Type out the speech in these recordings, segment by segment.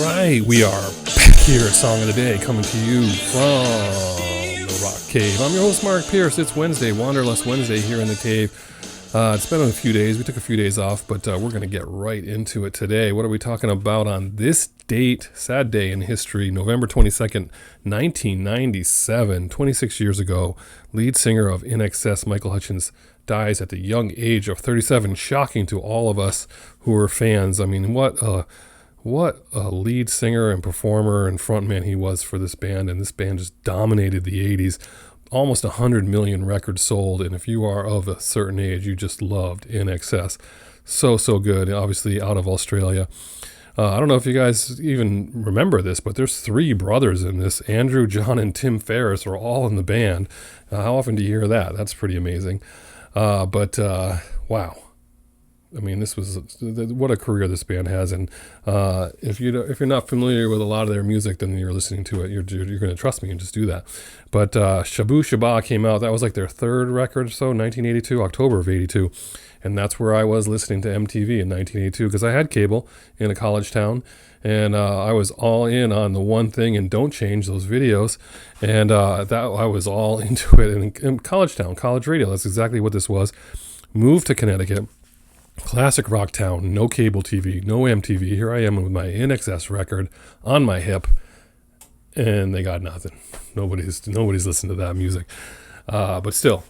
Right, we are back here at Song of the Day, coming to you from the Rock Cave. I'm your host, Mark Pierce. It's Wednesday, Wanderlust Wednesday here in the cave. It's been a few days. We took a few days off, but we're going to get right into it today. What are we talking about on this date, sad day in history, November 22nd, 1997, 26 years ago? Lead singer of INXS, Michael Hutchence, dies at the young age of 37. Shocking to all of us who were fans. I mean, what a lead singer and performer and frontman he was for this band, and this band just dominated the 80s. Almost 100 million records sold, and if you are of a certain age, you just loved INXS. So good, obviously out of Australia. I don't know if you guys even remember this, but there's three brothers in this. Andrew, John, and Tim Ferriss are all in the band. How often do you hear that? That's pretty amazing. Wow. I mean, this was what a career this band has, and if you're not familiar with a lot of their music, then you're listening to it. You're going to trust me and just do that. But Shabu Shaba came out. That was like their third record, so 1982, October of '82, and that's where I was listening to MTV in 1982 because I had cable in a college town, and I was all in on the one thing and don't change those videos, and that I was all into it in college town, college radio. That's exactly what this was. Moved to Connecticut. Classic rock town, no cable TV, no MTV. Here I am with my INXS record on my hip, and they got nothing. Nobody's listened to that music, but still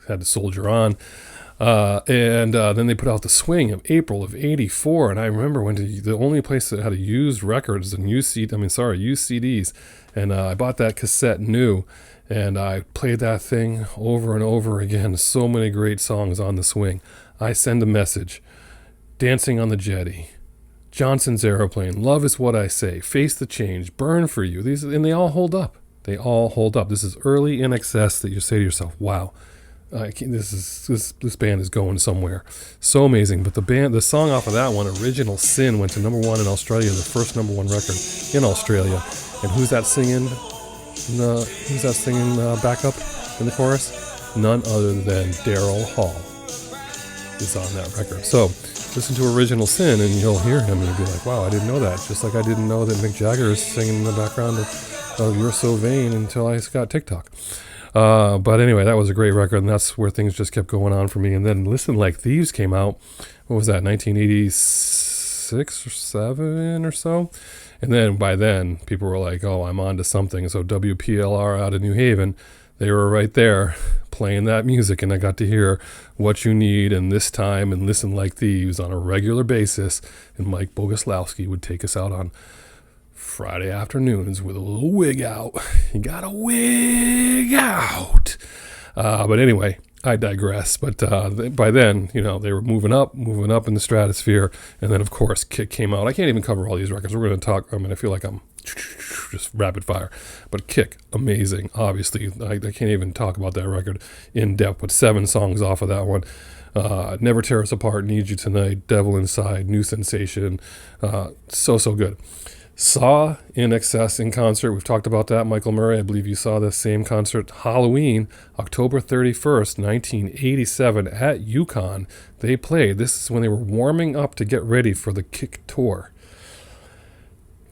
had to soldier on. And then they put out The Swing in April of '84, and I remember when the only place that had used records and used CDs, and I bought that cassette new, and I played that thing over and over again. So many great songs on The Swing. I Send a Message, Dancing on the Jetty, Johnson's Aeroplane, Love is What I Say, Face the Change, Burn for You. And they all hold up. They all hold up. This is early INXS that you say to yourself, wow, this band is going somewhere. So amazing. But the song off of that one, Original Sin, went to number one in Australia, the first number one record in Australia. And who's that singing? Backup in the chorus? None other than Daryl Hall is on that record. So listen to Original Sin and you'll hear him and you'll be like, wow, I didn't know that. Just like I didn't know that Mick Jagger is singing in the background of You're So Vain until I got TikTok. But anyway, that was a great record, and that's where things just kept going on for me. And then Listen Like Thieves came out. What was that, 1986 or 7 or so? And then by then people were like, oh, I'm on to something. So WPLR out of New Haven, they were right there playing that music, and I got to hear What You Need and This Time and Listen Like Thieves on a regular basis. And Mike Boguslawski would take us out on Friday afternoons with a little wig out. You got a wig out. But anyway, I digress. But by then, they were moving up in the stratosphere. And then, of course, Kick came out. I can't even cover all these records. We're going to talk. I feel like I'm just rapid fire. But Kick, amazing. Obviously, I can't even talk about that record in depth. But 7 songs off of that one. Never Tear Us Apart, Need You Tonight, Devil Inside, New Sensation. So good. Saw INXS in concert. We've talked about that. Michael Murray, I believe you saw this same concert. Halloween, October 31st, 1987 at UConn. They played. This is when they were warming up to get ready for the Kick tour.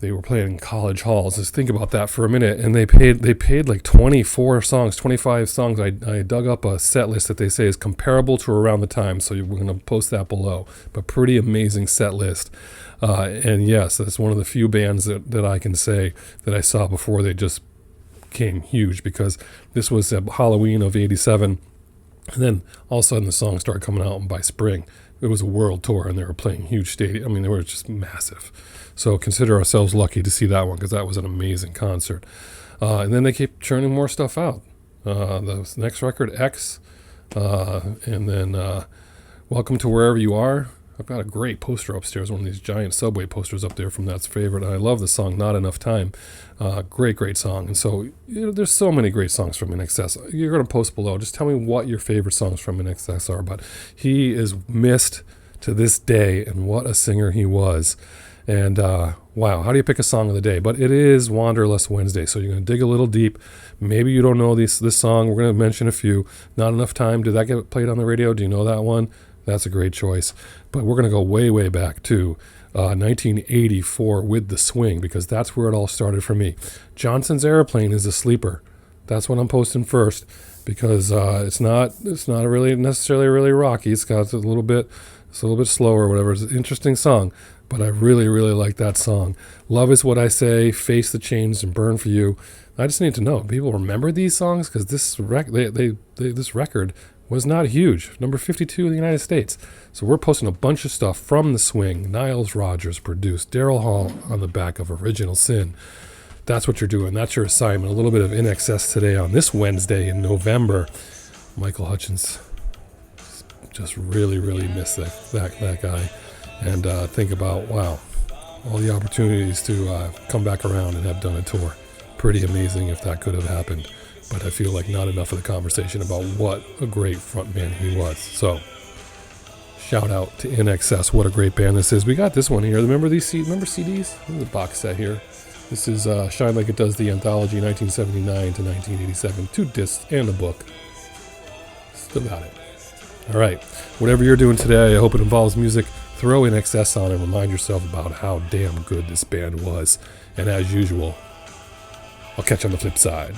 They were playing in college halls. Just think about that for a minute. And they paid like 24 songs, 25 songs. I dug up a set list that they say is comparable to Around the Time, so we're going to post that below. But pretty amazing set list. And yes, that's one of the few bands that I can say that I saw before they just became huge, because this was Halloween of '87. And then all of a sudden the songs started coming out, and by spring it was a world tour and they were playing huge stadium. I mean, they were just massive. So consider ourselves lucky to see that one, because that was an amazing concert. And then they keep churning more stuff out. The next record, X, and then Welcome to Wherever You Are. I've got a great poster upstairs, one of these giant Subway posters up there from That's Favorite. And I love the song Not Enough Time. Great song. And so there's so many great songs from INXS. You're going to post below. Just tell me what your favorite songs from INXS are. But he is missed to this day, and what a singer he was. And wow, how do you pick a song of the day? But it is Wanderlust Wednesday, so you're going to dig a little deep. Maybe you don't know this song. We're going to mention a few. Not Enough Time. Did that get played on the radio? Do you know that one? That's a great choice. But we're going to go way, way back to 1984 with The Swing, because that's where it all started for me. Johnson's Airplane is a sleeper. That's what I'm posting first, because it's not really necessarily really rocky. It's a little bit slower, whatever. It's an interesting song, but I really, really like that song. Love Is What I Say, Face the Change, and Burn for You. I just need to know, people remember these songs? Because this record was not huge. Number 52 in the United States. So we're posting a bunch of stuff from The Swing. Niles Rodgers produced, Daryl Hall on the back of Original Sin. That's what you're doing. That's your assignment. A little bit of INXS today on this Wednesday in November. Michael Hutchence. Just really, really miss that guy. And think about, wow, all the opportunities to come back around and have done a tour. Pretty amazing if that could have happened. But I feel like not enough of the conversation about what a great frontman he was. So, shout out to INXS. What a great band this is. We got this one here. Remember these CDs? There's a box set here. This is Shine Like It Does, the anthology, 1979 to 1987. 2 discs and a book. Still got it. All right. Whatever you're doing today, I hope it involves music. Throw INXS on and remind yourself about how damn good this band was. And as usual, I'll catch you on the flip side.